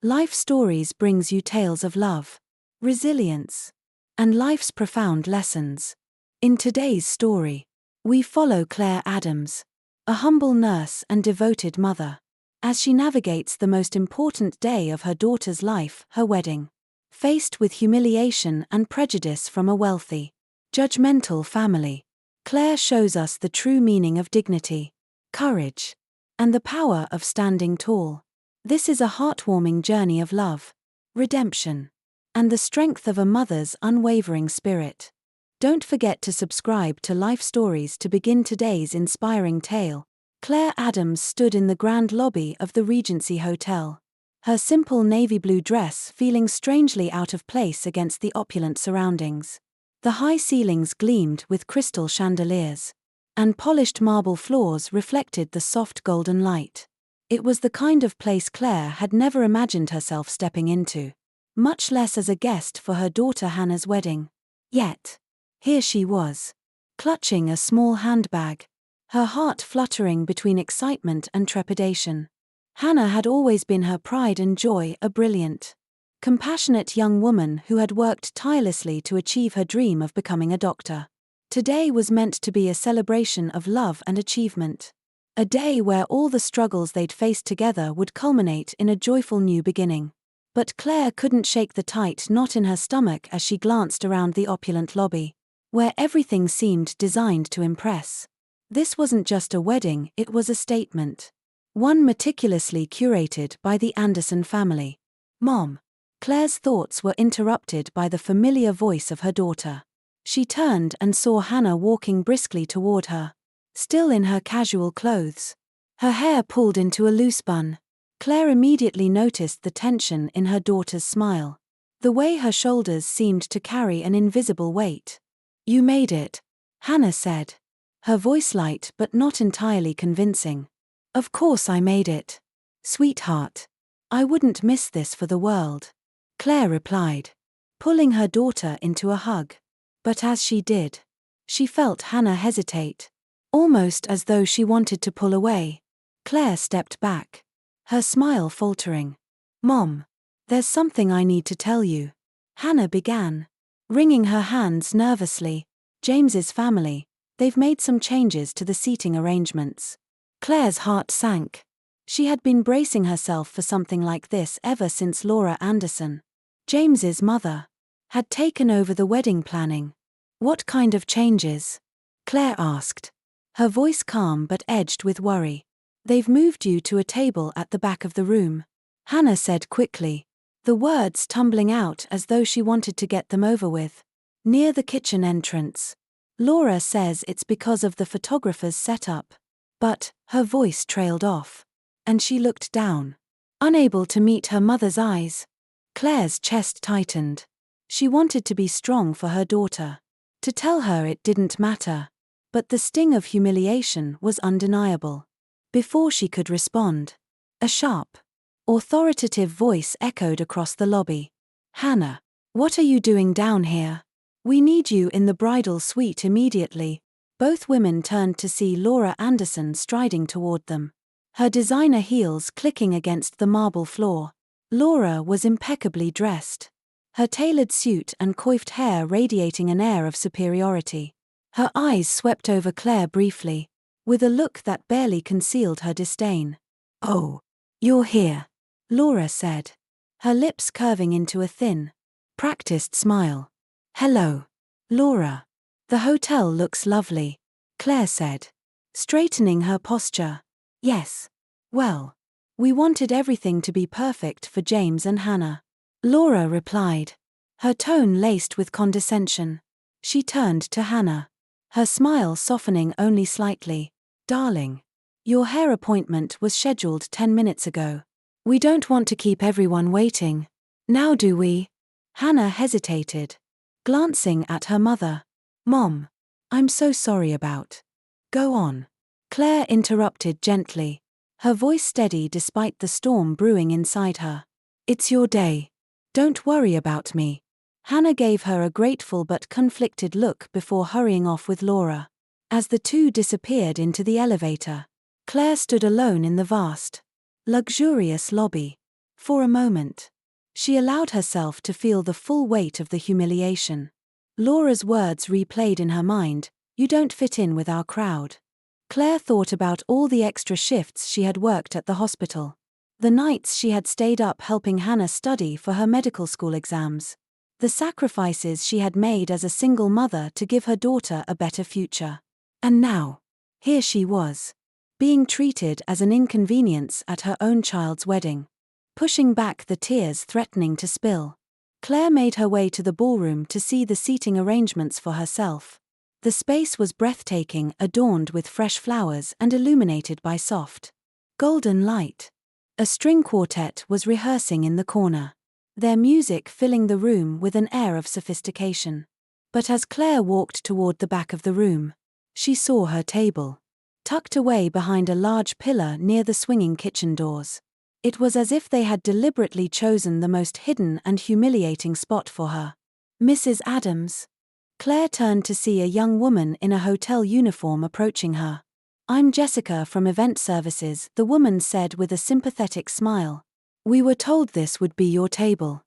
Life Stories brings you tales of love, resilience, and life's profound lessons. In today's story, we follow Claire Adams, a humble nurse and devoted mother, as she navigates the most important day of her daughter's life, her wedding. Faced with humiliation and prejudice from a wealthy, judgmental family, Claire shows us the true meaning of dignity, courage, and the power of standing tall. This is a heartwarming journey of love, redemption, and the strength of a mother's unwavering spirit. Don't forget to subscribe to Life Stories to begin today's inspiring tale. Claire Adams stood in the grand lobby of the Regency Hotel, her simple navy blue dress feeling strangely out of place against the opulent surroundings. The high ceilings gleamed with crystal chandeliers, and polished marble floors reflected the soft golden light. It was the kind of place Claire had never imagined herself stepping into, much less as a guest for her daughter Hannah's wedding. Yet, here she was, clutching a small handbag, her heart fluttering between excitement and trepidation. Hannah had always been her pride and joy, a brilliant, compassionate young woman who had worked tirelessly to achieve her dream of becoming a doctor. Today was meant to be a celebration of love and achievement. A day where all the struggles they'd faced together would culminate in a joyful new beginning. But Claire couldn't shake the tight knot in her stomach as she glanced around the opulent lobby, where everything seemed designed to impress. This wasn't just a wedding, it was a statement. One meticulously curated by the Anderson family. "Mom." Claire's thoughts were interrupted by the familiar voice of her daughter. She turned and saw Hannah walking briskly toward her, still in her casual clothes, her hair pulled into a loose bun. Claire immediately noticed the tension in her daughter's smile, the way her shoulders seemed to carry an invisible weight. "You made it," Hannah said, her voice light but not entirely convincing. "Of course I made it, sweetheart. I wouldn't miss this for the world," Claire replied, pulling her daughter into a hug. But as she did, she felt Hannah hesitate, almost as though she wanted to pull away. Claire stepped back, her smile faltering. "Mom, there's something I need to tell you," Hannah began, wringing her hands nervously. "James's family, they've made some changes to the seating arrangements." Claire's heart sank. She had been bracing herself for something like this ever since Laura Anderson, James's mother, had taken over the wedding planning. "What kind of changes?" Claire asked, her voice calm but edged with worry. "They've moved you to a table at the back of the room," Hannah said quickly, the words tumbling out as though she wanted to get them over with. "Near the kitchen entrance. Laura says it's because of the photographer's setup." But her voice trailed off, and she looked down, unable to meet her mother's eyes. Claire's chest tightened. She wanted to be strong for her daughter, to tell her it didn't matter, but the sting of humiliation was undeniable. Before she could respond, a sharp, authoritative voice echoed across the lobby. "Hannah, what are you doing down here? We need you in the bridal suite immediately." Both women turned to see Laura Anderson striding toward them, her designer heels clicking against the marble floor. Laura was impeccably dressed, her tailored suit and coiffed hair radiating an air of superiority. Her eyes swept over Claire briefly, with a look that barely concealed her disdain. "Oh, you're here," Laura said, her lips curving into a thin, practiced smile. "Hello, Laura. The hotel looks lovely," Claire said, straightening her posture. "Yes. Well, we wanted everything to be perfect for James and Hannah," Laura replied, her tone laced with condescension. She turned to Hannah, her smile softening only slightly. "Darling, your hair appointment was scheduled 10 minutes ago. We don't want to keep everyone waiting, now do we?" Hannah hesitated, glancing at her mother. "Mom, I'm so sorry about." "Go on," Claire interrupted gently, her voice steady despite the storm brewing inside her. "It's your day. Don't worry about me." Hannah gave her a grateful but conflicted look before hurrying off with Laura. As the two disappeared into the elevator, Claire stood alone in the vast, luxurious lobby, For a moment, she allowed herself to feel the full weight of the humiliation. Laura's words replayed in her mind, "You don't fit in with our crowd." Claire thought about all the extra shifts she had worked at the hospital. The nights she had stayed up helping Hannah study for her medical school exams. The sacrifices she had made as a single mother to give her daughter a better future. And now, here she was, being treated as an inconvenience at her own child's wedding. Pushing back the tears threatening to spill, Claire made her way to the ballroom to see the seating arrangements for herself. The space was breathtaking, adorned with fresh flowers and illuminated by soft, golden light. A string quartet was rehearsing in the corner, their music filling the room with an air of sophistication. But as Claire walked toward the back of the room, she saw her table, tucked away behind a large pillar near the swinging kitchen doors. It was as if they had deliberately chosen the most hidden and humiliating spot for her. "Mrs. Adams." Claire turned to see a young woman in a hotel uniform approaching her. "I'm Jessica from Event Services," the woman said with a sympathetic smile. "We were told this would be your table."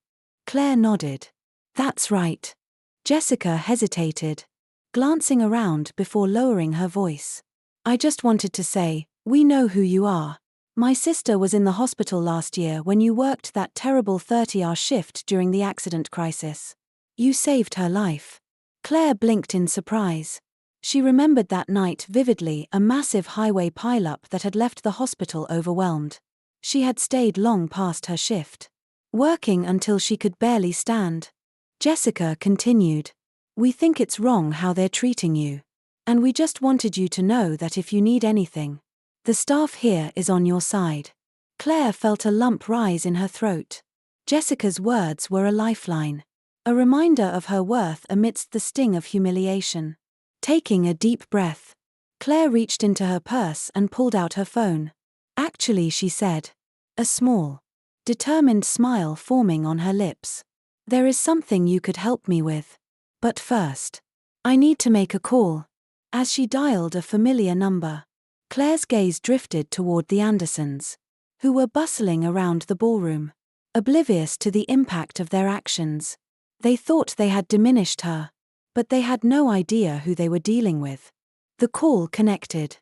Claire nodded. "That's right." Jessica hesitated, glancing around before lowering her voice. "I just wanted to say, we know who you are. My sister was in the hospital last year when you worked that terrible 30-hour shift during the accident crisis. You saved her life." Claire blinked in surprise. She remembered that night vividly, a massive highway pileup that had left the hospital overwhelmed. She had stayed long past her shift, working until she could barely stand. Jessica continued, "We think it's wrong how they're treating you. And we just wanted you to know that if you need anything, the staff here is on your side." Claire felt a lump rise in her throat. Jessica's words were a lifeline, a reminder of her worth amidst the sting of humiliation. Taking a deep breath, Claire reached into her purse and pulled out her phone. "Actually," she said, a small, determined smile forming on her lips, "there is something you could help me with. But first, I need to make a call." As she dialed a familiar number, Claire's gaze drifted toward the Andersons, who were bustling around the ballroom, oblivious to the impact of their actions. They thought they had diminished her, but they had no idea who they were dealing with. The call connected,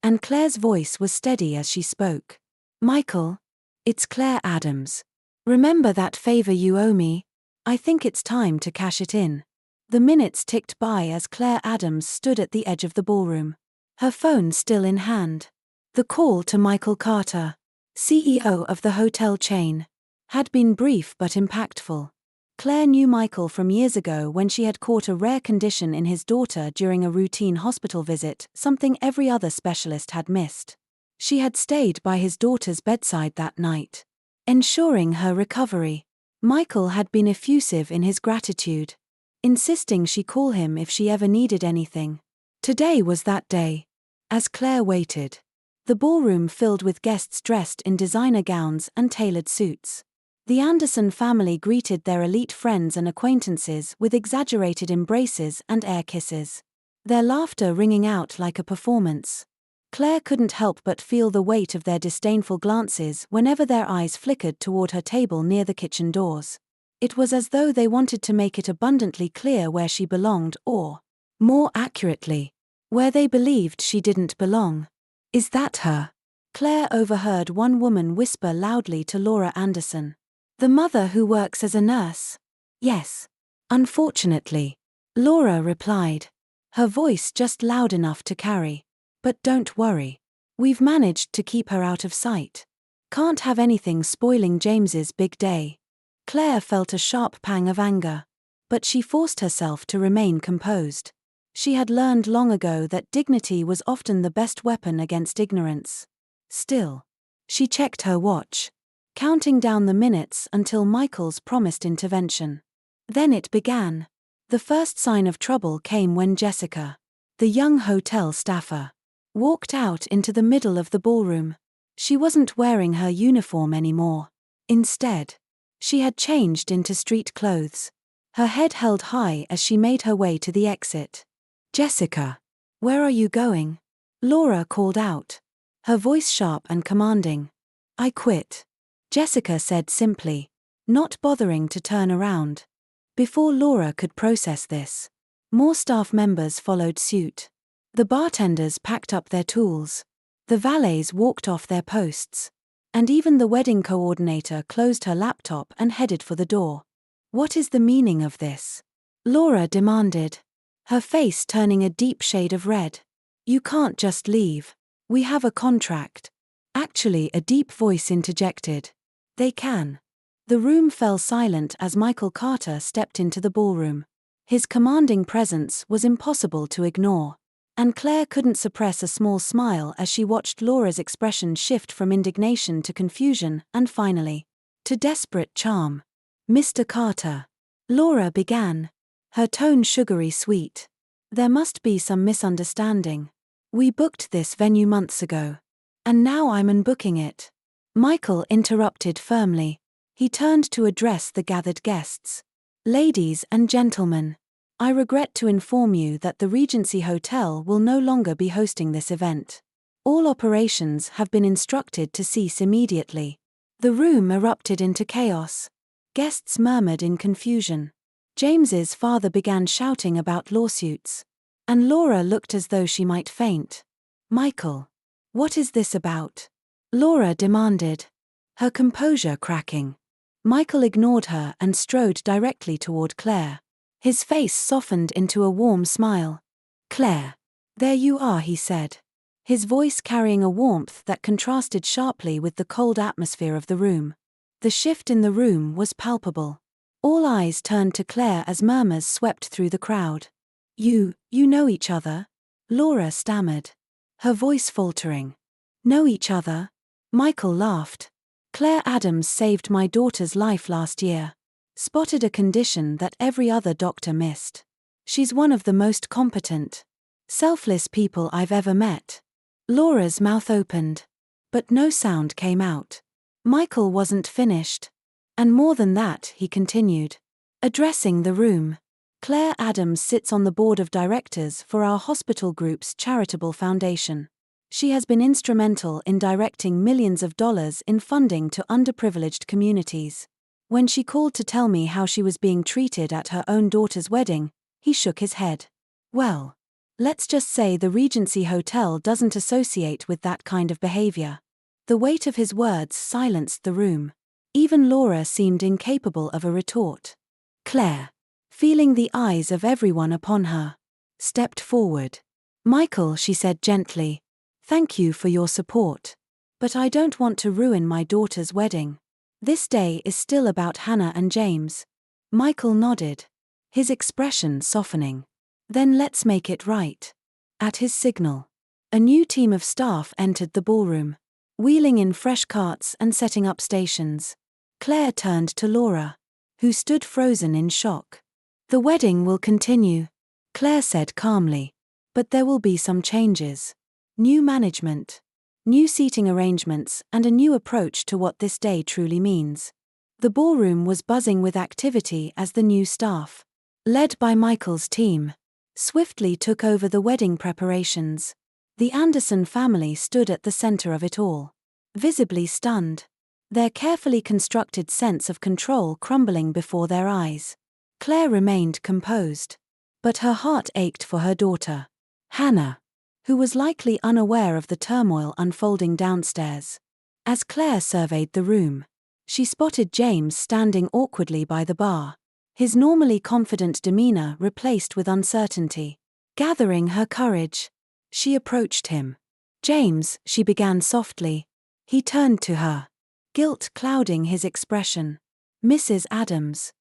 and Claire's voice was steady as she spoke. "Michael, it's Claire Adams. Remember that favor you owe me? I think it's time to cash it in." The minutes ticked by as Claire Adams stood at the edge of the ballroom, her phone still in hand. The call to Michael Carter, CEO of the hotel chain, had been brief but impactful. Claire knew Michael from years ago when she had caught a rare condition in his daughter during a routine hospital visit, something every other specialist had missed. She had stayed by his daughter's bedside that night, ensuring her recovery. Michael had been effusive in his gratitude, insisting she call him if she ever needed anything. Today was that day. As Claire waited, the ballroom filled with guests dressed in designer gowns and tailored suits. The Anderson family greeted their elite friends and acquaintances with exaggerated embraces and air kisses, their laughter ringing out like a performance. Claire couldn't help but feel the weight of their disdainful glances whenever their eyes flickered toward her table near the kitchen doors. It was as though they wanted to make it abundantly clear where she belonged or, more accurately, where they believed she didn't belong. "Is that her?" Claire overheard one woman whisper loudly to Laura Anderson. "The mother who works as a nurse?" "Yes. Unfortunately," Laura replied, her voice just loud enough to carry. "But don't worry. We've managed to keep her out of sight. Can't have anything spoiling James's big day." Claire felt a sharp pang of anger, but she forced herself to remain composed. She had learned long ago that dignity was often the best weapon against ignorance. Still, she checked her watch, counting down the minutes until Michael's promised intervention. Then it began. The first sign of trouble came when Jessica, the young hotel staffer, walked out into the middle of the ballroom. She wasn't wearing her uniform anymore. Instead, she had changed into street clothes, her head held high as she made her way to the exit. "Jessica, where are you going?" Laura called out, her voice sharp and commanding. "I quit." Jessica said simply, not bothering to turn around. Before Laura could process this, more staff members followed suit. The bartenders packed up their tools. The valets walked off their posts. And even the wedding coordinator closed her laptop and headed for the door. What is the meaning of this? Laura demanded, her face turning a deep shade of red. You can't just leave. We have a contract. Actually, a deep voice interjected. They can. The room fell silent as Michael Carter stepped into the ballroom. His commanding presence was impossible to ignore. And Claire couldn't suppress a small smile as she watched Laura's expression shift from indignation to confusion and finally, to desperate charm. Mr. Carter. Laura began, her tone sugary sweet. There must be some misunderstanding. We booked this venue months ago. And now I'm unbooking it. Michael interrupted firmly. He turned to address the gathered guests. Ladies and gentlemen, I regret to inform you that the Regency Hotel will no longer be hosting this event. All operations have been instructed to cease immediately. The room erupted into chaos. Guests murmured in confusion. James's father began shouting about lawsuits. And Laura looked as though she might faint. Michael, what is this about? Laura demanded, her composure cracking. Michael ignored her and strode directly toward Claire. His face softened into a warm smile. Claire. There you are, he said. His voice carrying a warmth that contrasted sharply with the cold atmosphere of the room. The shift in the room was palpable. All eyes turned to Claire as murmurs swept through the crowd. You know each other? Laura stammered, her voice faltering. Know each other? Michael laughed. Claire Adams saved my daughter's life last year. Spotted a condition that every other doctor missed. She's one of the most competent, selfless people I've ever met. Laura's mouth opened, but no sound came out. Michael wasn't finished. And more than that, he continued, addressing the room. Claire Adams sits on the board of directors for our hospital group's charitable foundation. She has been instrumental in directing millions of dollars in funding to underprivileged communities. When she called to tell me how she was being treated at her own daughter's wedding, he shook his head. Well, let's just say the Regency Hotel doesn't associate with that kind of behavior. The weight of his words silenced the room. Even Laura seemed incapable of a retort. Claire, feeling the eyes of everyone upon her, stepped forward. Michael, she said gently, thank you for your support. But I don't want to ruin my daughter's wedding. This day is still about Hannah and James. Michael nodded, his expression softening. Then let's make it right. At his signal, a new team of staff entered the ballroom, wheeling in fresh carts and setting up stations. Claire turned to Laura, who stood frozen in shock. The wedding will continue, Claire said calmly. But there will be some changes. New management, new seating arrangements, and a new approach to what this day truly means. The ballroom was buzzing with activity as the new staff, led by Michael's team, swiftly took over the wedding preparations. The Anderson family stood at the center of it all, visibly stunned, their carefully constructed sense of control crumbling before their eyes. Claire remained composed, but her heart ached for her daughter, Hannah, who was likely unaware of the turmoil unfolding downstairs. As Claire surveyed the room, she spotted James standing awkwardly by the bar, his normally confident demeanor replaced with uncertainty. Gathering her courage, she approached him. James, she began softly. He turned to her, guilt clouding his expression. Mrs. Adams.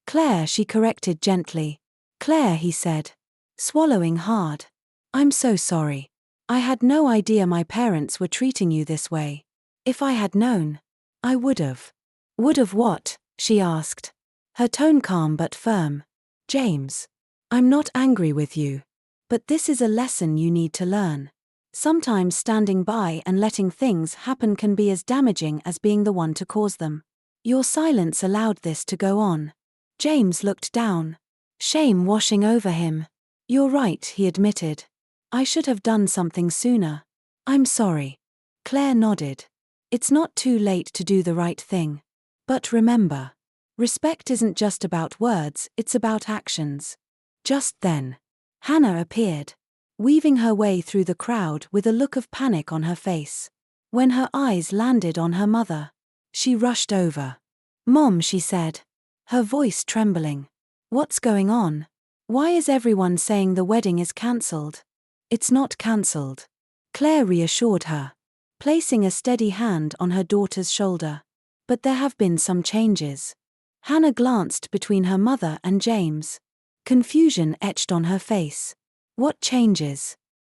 Claire, she corrected gently. Claire, he said, swallowing hard. I'm so sorry. I had no idea my parents were treating you this way. If I had known, I would've. Would've what? She asked, her tone calm but firm. James, I'm not angry with you. But this is a lesson you need to learn. Sometimes standing by and letting things happen can be as damaging as being the one to cause them. Your silence allowed this to go on. James looked down, shame washing over him. You're right, he admitted. I should have done something sooner. I'm sorry. Claire nodded. It's not too late to do the right thing. But remember, respect isn't just about words, it's about actions. Just then, Hannah appeared, weaving her way through the crowd with a look of panic on her face. When her eyes landed on her mother, she rushed over. "Mom," she said, her voice trembling. "What's going on? Why is everyone saying the wedding is cancelled?" "It's not cancelled," Claire reassured her, placing a steady hand on her daughter's shoulder. "But there have been some changes." Hannah glanced between her mother and James. Confusion etched on her face. "What changes?"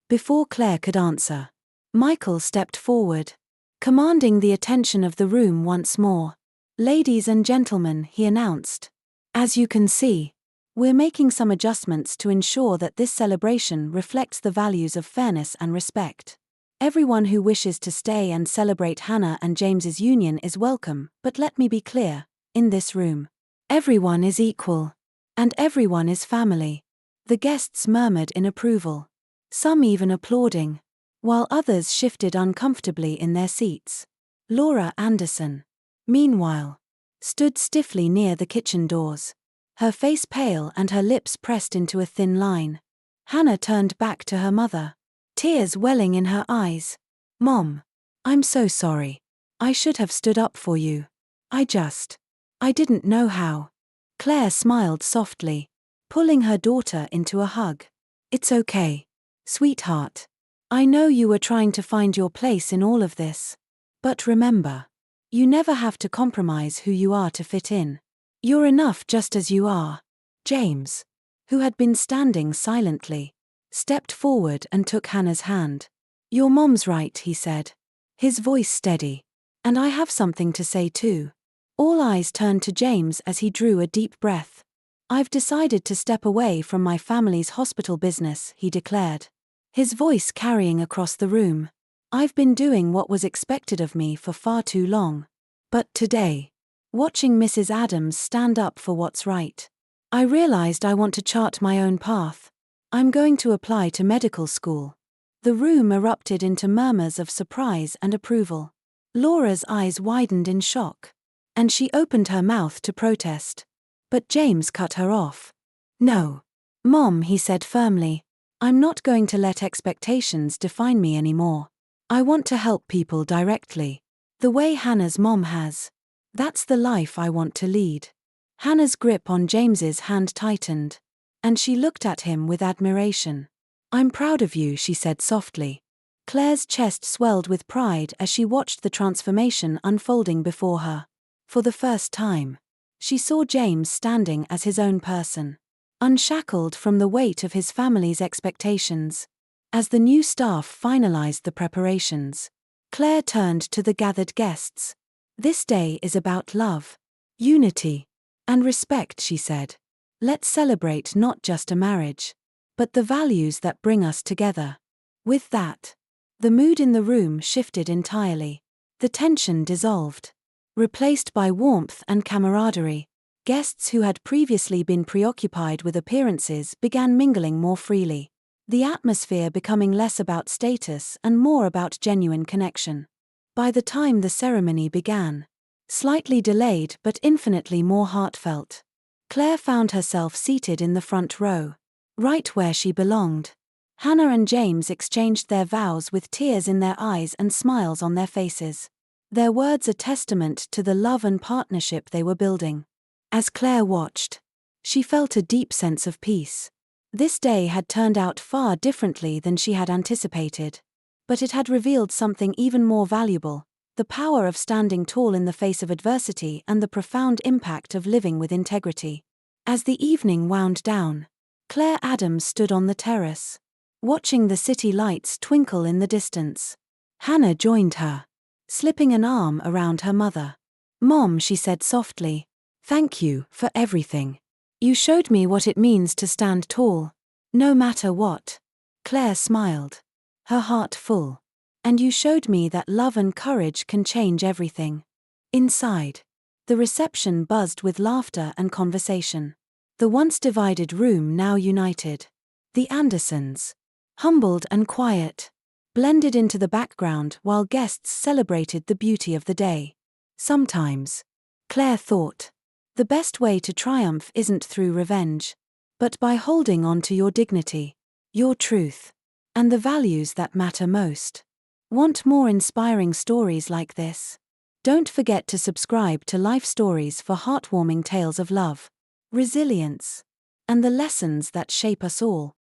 Before Claire could answer, Michael stepped forward, commanding the attention of the room once more. "Ladies and gentlemen," he announced. "As you can see, we're making some adjustments to ensure that this celebration reflects the values of fairness and respect. Everyone who wishes to stay and celebrate Hannah and James's union is welcome, but let me be clear, in this room, everyone is equal. And everyone is family." The guests murmured in approval, some even applauding, while others shifted uncomfortably in their seats. Laura Anderson, meanwhile, stood stiffly near the kitchen doors, her face pale and her lips pressed into a thin line. Hannah turned back to her mother, tears welling in her eyes. "Mom, I'm so sorry. I should have stood up for you. I didn't know how." Claire smiled softly, pulling her daughter into a hug. "It's okay, sweetheart. I know you were trying to find your place in all of this. But remember, you never have to compromise who you are to fit in. You're enough just as you are." James, who had been standing silently, stepped forward and took Hannah's hand. "Your mom's right," he said, his voice steady. "And I have something to say too." All eyes turned to James as he drew a deep breath. "I've decided to step away from my family's hospital business," he declared, his voice carrying across the room. "I've been doing what was expected of me for far too long. But today, watching Mrs. Adams stand up for what's right, I realized I want to chart my own path. I'm going to apply to medical school." The room erupted into murmurs of surprise and approval. Laura's eyes widened in shock, and she opened her mouth to protest. But James cut her off. "No, Mom," he said firmly. "I'm not going to let expectations define me anymore. I want to help people directly, the way Hannah's mom has. That's the life I want to lead." Hannah's grip on James's hand tightened, and she looked at him with admiration. "I'm proud of you," she said softly. Claire's chest swelled with pride as she watched the transformation unfolding before her. For the first time, she saw James standing as his own person, unshackled from the weight of his family's expectations. As the new staff finalized the preparations, Claire turned to the gathered guests. "This day is about love, unity, and respect," she said. "Let's celebrate not just a marriage, but the values that bring us together." With that, the mood in the room shifted entirely. The tension dissolved, replaced by warmth and camaraderie. Guests who had previously been preoccupied with appearances began mingling more freely, the atmosphere becoming less about status and more about genuine connection. By the time the ceremony began, slightly delayed but infinitely more heartfelt, Claire found herself seated in the front row, right where she belonged. Hannah and James exchanged their vows with tears in their eyes and smiles on their faces, their words a testament to the love and partnership they were building. As Claire watched, she felt a deep sense of peace. This day had turned out far differently than she had anticipated, but it had revealed something even more valuable: the power of standing tall in the face of adversity and the profound impact of living with integrity. As the evening wound down, Claire Adams stood on the terrace, watching the city lights twinkle in the distance. Hannah joined her, slipping an arm around her mother. "Mom," she said softly, "thank you for everything. You showed me what it means to stand tall, no matter what." Claire smiled, her heart full. "And you showed me that love and courage can change everything." Inside, the reception buzzed with laughter and conversation. The once divided room now united. The Andersons, humbled and quiet, blended into the background while guests celebrated the beauty of the day. Sometimes, Claire thought, the best way to triumph isn't through revenge, but by holding on to your dignity, your truth, and the values that matter most. Want more inspiring stories like this? Don't forget to subscribe to Life Stories for heartwarming tales of love, resilience, and the lessons that shape us all.